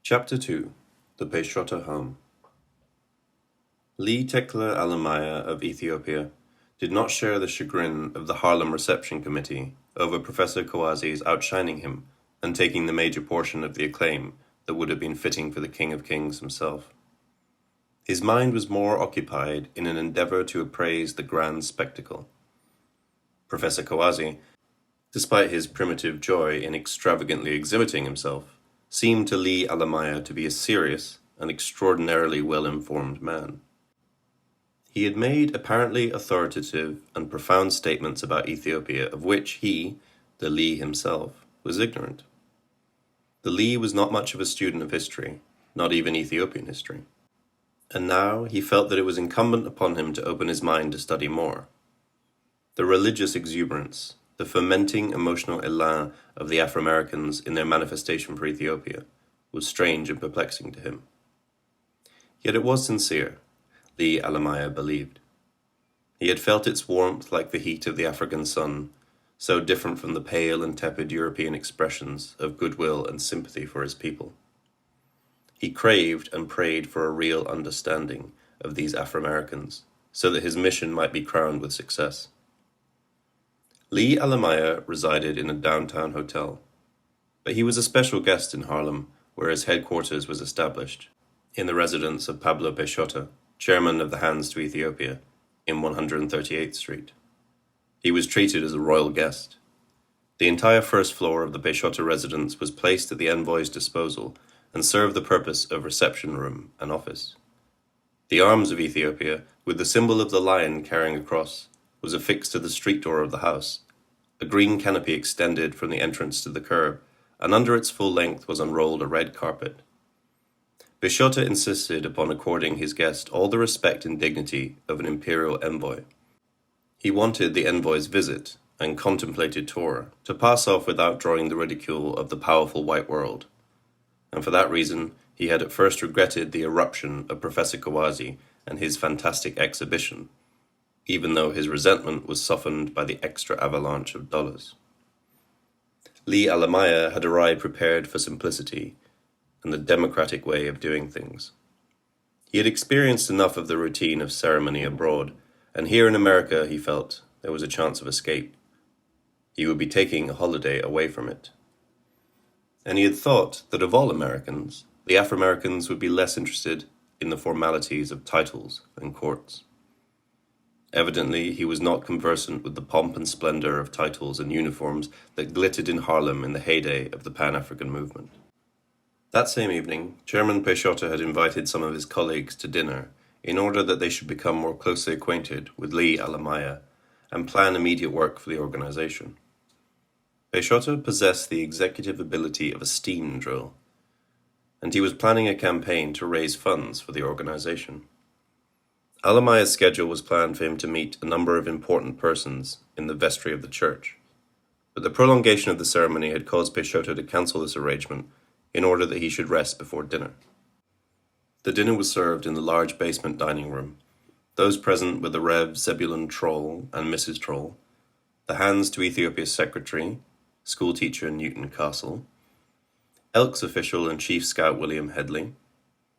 Chapter 2 The Peixoto Home. Lee Tekle Alamaya of Ethiopia did not share the chagrin of the Harlem Reception Committee over Professor Kouazi's outshining him and taking the major portion of the acclaim that would have been fitting for the King of Kings himself. His mind was more occupied in an endeavor to appraise the grand spectacle. Professor Kouazi, despite his primitive joy in extravagantly exhibiting himself, seemed to Lee Alamaya to be a serious and extraordinarily well-informed man. He had made apparently authoritative and profound statements about Ethiopia of which he, the Lee himself, was ignorant. The Lee was not much of a student of history, not even Ethiopian history. And now he felt that it was incumbent upon him to open his mind to study more. The religious exuberance, the fermenting emotional elan of the Afro-Americans in their manifestation for Ethiopia was strange and perplexing to him. Yet it was sincere, Lee Alamaya believed. He had felt its warmth like the heat of the African sun, so different from the pale and tepid European expressions of goodwill and sympathy for his people. He craved and prayed for a real understanding of these Afro-Americans, so that his mission might be crowned with success. Lee Alamaya resided in a downtown hotel, but he was a special guest in Harlem, where his headquarters was established, in the residence of Pablo Peixoto, chairman of the Hands to Ethiopia, in 138th Street. He was treated as a royal guest. The entire first floor of the Peixoto residence was placed at the envoy's disposal and served the purpose of reception room and office. The arms of Ethiopia, with the symbol of the lion carrying a cross, was affixed to the street door of the house. A green canopy extended from the entrance to the curb, and under its full length was unrolled a red carpet. Peixoto insisted upon according his guest all the respect and dignity of an imperial envoy. He wanted the envoy's visit and contemplated tour to pass off without drawing the ridicule of the powerful white world, and for that reason he had at first regretted the eruption of Professor Kouazi and his fantastic exhibition, even though his resentment was softened by the extra avalanche of dollars. Lee Alamaya had arrived prepared for simplicity and the democratic way of doing things. He had experienced enough of the routine of ceremony abroad, and here in America he felt there was a chance of escape. He would be taking a holiday away from it. And he had thought that of all Americans, the Afro-Americans would be less interested in the formalities of titles and courts. Evidently, he was not conversant with the pomp and splendor of titles and uniforms that glittered in Harlem in the heyday of the Pan-African movement. That same evening, Chairman Peixoto had invited some of his colleagues to dinner in order that they should become more closely acquainted with Lee Alamaya and plan immediate work for the organization. Peixoto possessed the executive ability of a steam drill, and he was planning a campaign to raise funds for the organization. Alamaya's schedule was planned for him to meet a number of important persons in the vestry of the church, but the prolongation of the ceremony had caused Peixoto to cancel this arrangement in order that he should rest before dinner. The dinner was served in the large basement dining room. Those present were the Rev. Zebulon Troll and Mrs. Troll, the Hands to Ethiopia's secretary, schoolteacher Newton Castle, Elks official and Chief Scout William Headley,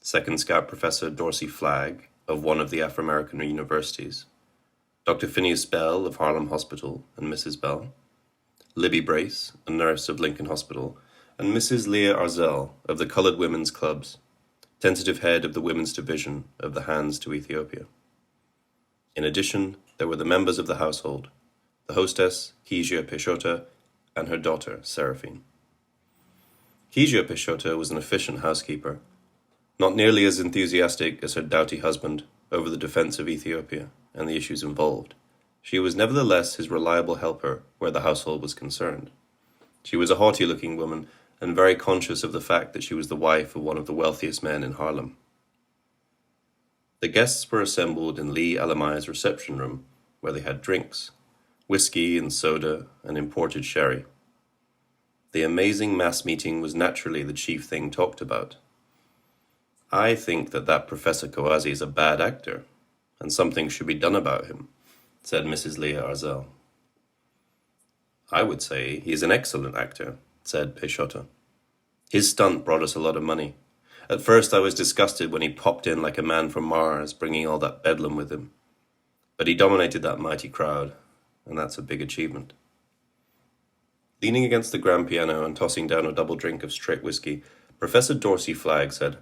Second Scout Professor Dorsey Flagg of one of the Afro-American universities, Dr. Phineas Bell of Harlem Hospital and Mrs. Bell, Libby Brace, a nurse of Lincoln Hospital, and Mrs. Leah Arzel of the Colored Women's Clubs, tentative head of the women's division of the Hands to Ethiopia. In addition, there were the members of the household, the hostess, Kezia Peixoto, and her daughter, Seraphine. Kezia Peixoto was an efficient housekeeper, not nearly as enthusiastic as her doughty husband over the defense of Ethiopia and the issues involved. She was nevertheless his reliable helper where the household was concerned. She was a haughty-looking woman and very conscious of the fact that she was the wife of one of the wealthiest men in Harlem. The guests were assembled in Lee Alamaya's reception room, where they had drinks, whiskey and soda and imported sherry. The amazing mass meeting was naturally the chief thing talked about. "I think that Professor Kouazi is a bad actor, and something should be done about him," said Mrs. Leah Arzel. "I would say he is an excellent actor," said Peixoto. "His stunt brought us a lot of money, At first I was disgusted when he popped in like a man from Mars, bringing all that bedlam with him. But he dominated that mighty crowd, and that's a big achievement. Leaning against the grand piano and tossing down a double drink of straight whiskey, Professor Dorsey Flagg said,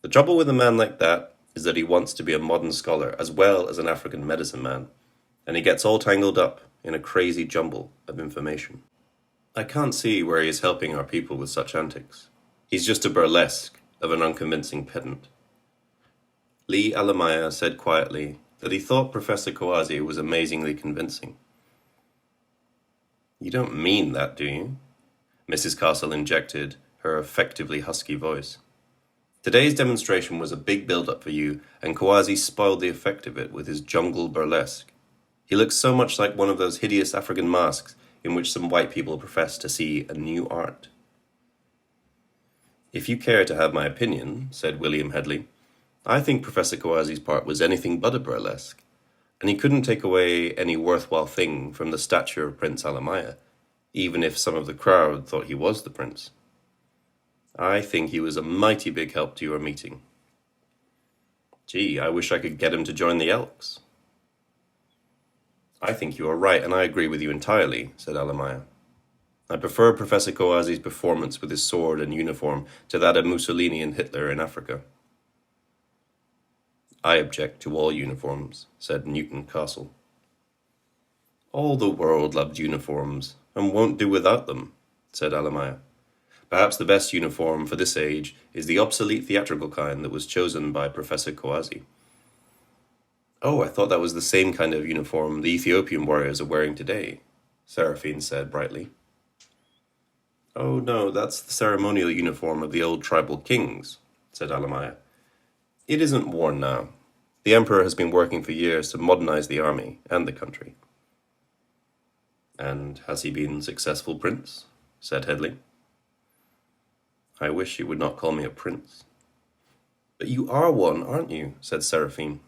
"The trouble with a man like that is that he wants to be a modern scholar as well as an African medicine man, and he gets all tangled up in a crazy jumble of information. I can't see where he is helping our people with such antics. He's just a burlesque of an unconvincing pedant." Lee Alamaya said quietly that he thought Professor Kawazi was amazingly convincing. "You don't mean that, do you?" Mrs. Castle injected her effectively husky voice. "Today's demonstration was a big build-up for you, and Kawazi spoiled the effect of it with his jungle burlesque. He looks so much like one of those hideous African masks in which some white people profess to see a new art." "If you care to have my opinion," said William Headley, "I think Professor Kawazi's part was anything but a burlesque, and he couldn't take away any worthwhile thing from the stature of Prince Alamaya, even if some of the crowd thought he was the prince. I think he was a mighty big help to your meeting. Gee, I wish I could get him to join the Elks." "I think you are right, and I agree with you entirely," said Alamaya. "I prefer Professor Kawazi's performance with his sword and uniform to that of Mussolini and Hitler in Africa." "I object to all uniforms," said Newton Castle. "All the world loved uniforms, and won't do without them," said Alamaya. "Perhaps the best uniform for this age is the obsolete theatrical kind that was chosen by Professor Kawazi." "Oh, I thought that was the same kind of uniform the Ethiopian warriors are wearing today," Seraphine said brightly. "Oh, no, that's the ceremonial uniform of the old tribal kings," said Alamaya. "It isn't worn now. The emperor has been working for years to modernize the army and the country." "And has he been successful, Prince?" said Headley. "I wish you would not call me a prince." "But you are one, aren't you?" said Seraphine.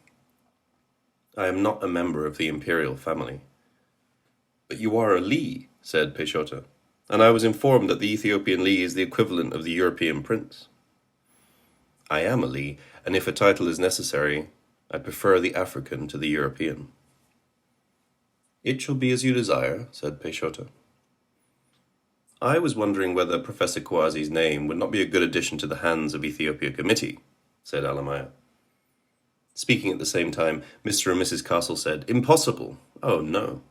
"I am not a member of the imperial family." "But you are a Lee," said Peixoto, "and I was informed that the Ethiopian Lee is the equivalent of the European prince." "I am a Lee, and if a title is necessary, I prefer the African to the European." "It shall be as you desire," said Peixoto. "I was wondering whether Professor Kawazi's name would not be a good addition to the Hands of Ethiopia Committee," said Alamaya. Speaking at the same time, Mr. and Mrs. Castle said, "Impossible! Oh, no."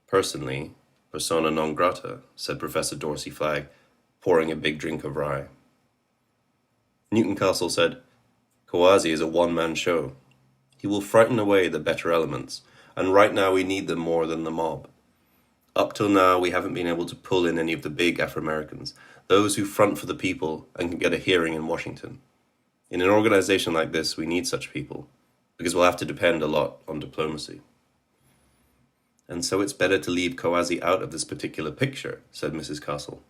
"Personally, persona non grata," said Professor Dorsey Flagg, pouring a big drink of rye. Newton Castle said, "Kawazi is a one-man show. He will frighten away the better elements, and right now we need them more than the mob. Up till now, we haven't been able to pull in any of the big Afro-Americans, those who front for the people and can get a hearing in Washington. In an organization like this, we need such people, because we'll have to depend a lot on diplomacy." "And so it's better to leave Kawazi out of this particular picture," said Mrs. Castle.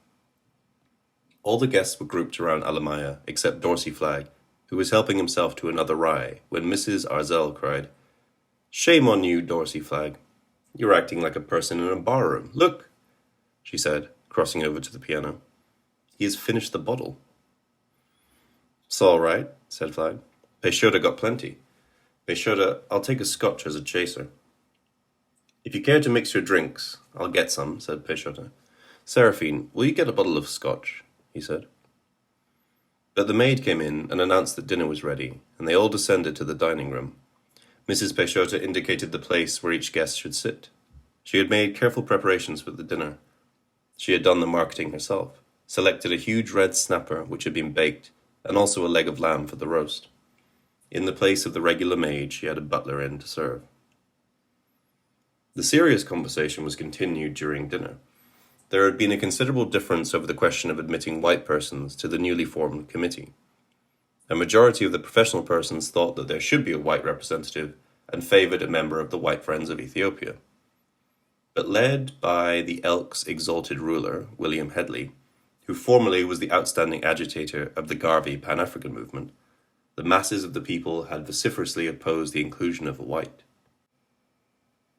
All the guests were grouped around Alamaya, except Dorsey Flagg, who was helping himself to another rye, when Mrs. Arzell cried, "Shame on you, Dorsey Flagg. You're acting like a person in a barroom. Look," she said, crossing over to the piano. "He has finished the bottle." "It's all right," said Flagg. "Peixoto got plenty. Peixoto, I'll take a scotch as a chaser." "If you care to mix your drinks, I'll get some," said Peixoto. "Seraphine, will you get a bottle of scotch?" he said. But the maid came in and announced that dinner was ready, and they all descended to the dining room. Mrs. Peixoto indicated the place where each guest should sit. She had made careful preparations for the dinner. She had done the marketing herself, selected a huge red snapper which had been baked, and also a leg of lamb for the roast. In the place of the regular maid, she had a butler in to serve. The serious conversation was continued during dinner. There had been a considerable difference over the question of admitting white persons to the newly formed committee. A majority of the professional persons thought that there should be a white representative and favored a member of the White Friends of Ethiopia. But led by the Elk's exalted ruler, William Headley, who formerly was the outstanding agitator of the Garvey Pan-African movement, the masses of the people had vociferously opposed the inclusion of a white.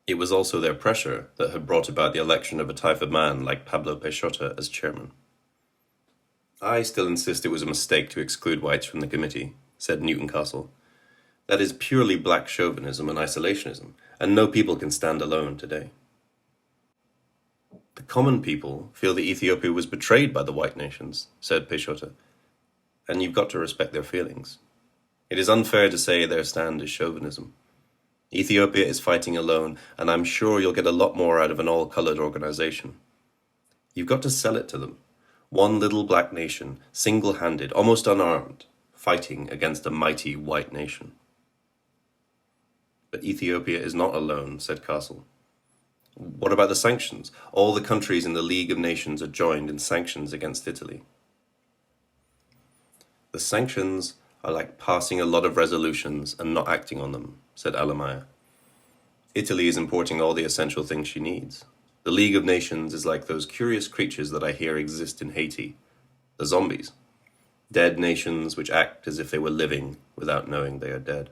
It was also their pressure that had brought about the election of a type of man like Pablo Peixoto as chairman. I still insist it was a mistake to exclude whites from the committee, said Newton Castle. That is purely black chauvinism and isolationism, and no people can stand alone today. The common people feel that Ethiopia was betrayed by the white nations, said Peixoto, and you've got to respect their feelings. It is unfair to say their stand is chauvinism. Ethiopia is fighting alone, and I'm sure you'll get a lot more out of an all-colored organization. You've got to sell it to them. One little black nation, single-handed, almost unarmed, fighting against a mighty white nation. But Ethiopia is not alone, said Castle. What about the sanctions? All the countries in the League of Nations are joined in sanctions against Italy. The sanctions are like passing a lot of resolutions and not acting on them, said Alamaya. Italy is importing all the essential things she needs. The League of Nations is like those curious creatures that I hear exist in Haiti, the zombies, dead nations which act as if they were living without knowing they are dead.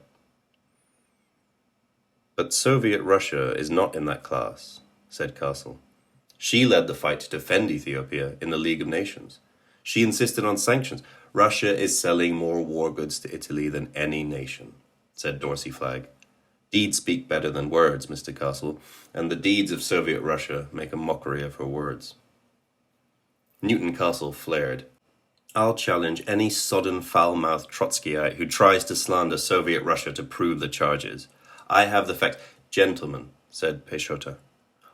But Soviet Russia is not in that class, said Castle. She led the fight to defend Ethiopia in the League of Nations. She insisted on sanctions. Russia is selling more war goods to Italy than any nation, said Dorsey Flagg. Deeds speak better than words, Mr. Castle, and the deeds of Soviet Russia make a mockery of her words. Newton Castle flared. I'll challenge any sodden, foul-mouthed Trotskyite who tries to slander Soviet Russia to prove the charges. I have the facts. Gentlemen, said Peixoto,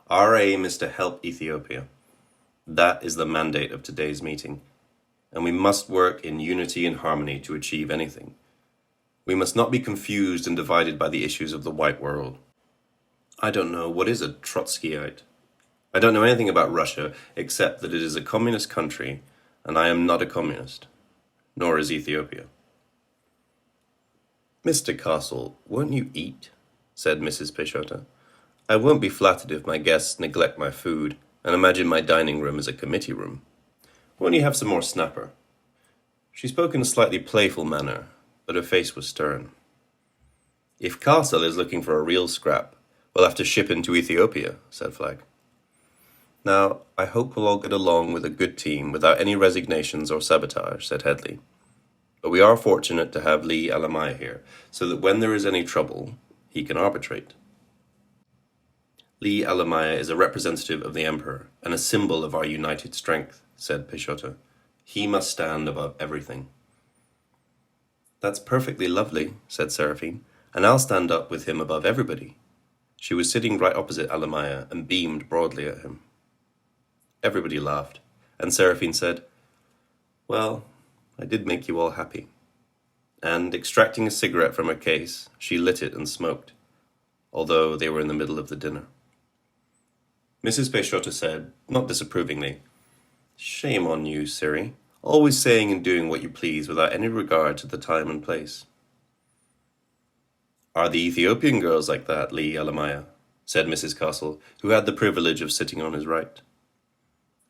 our aim is to help Ethiopia. That is the mandate of today's meeting, and we must work in unity and harmony to achieve anything. We must not be confused and divided by the issues of the white world. I don't know what is a Trotskyite. I don't know anything about Russia except that it is a communist country, and I am not a communist, nor is Ethiopia. Mr. Castle, won't you eat? Said Mrs. Peixoto. I won't be flattered if my guests neglect my food and imagine my dining room as a committee room. Won't you have some more snapper? She spoke in a slightly playful manner, but her face was stern. If Castle is looking for a real scrap, we'll have to ship into Ethiopia, said Flagg. Now, I hope we'll all get along with a good team without any resignations or sabotage, said Headley. But we are fortunate to have Lee Alamaya here, so that when there is any trouble, he can arbitrate. Lee Alamaya is a representative of the Emperor and a symbol of our united strength, said Peixoto. He must stand above everything. That's perfectly lovely, said Seraphine, and I'll stand up with him above everybody. She was sitting right opposite Alamaya and beamed broadly at him. Everybody laughed, and Seraphine said, Well, I did make you all happy. And, extracting a cigarette from her case, she lit it and smoked, although they were in the middle of the dinner. Mrs. Peixoto said, not disapprovingly, Shame on you, Siri, always saying and doing what you please without any regard to the time and place. Are the Ethiopian girls like that, Lee Alamaya? Said Mrs. Castle, who had the privilege of sitting on his right.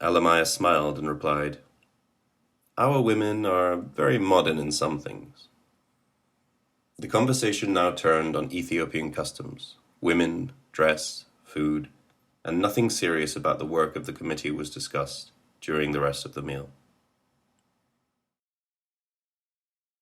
Alamaya smiled and replied, Our women are very modern in some things. The conversation now turned on Ethiopian customs, women, dress, food, and nothing serious about the work of the committee was discussed during the rest of the meal.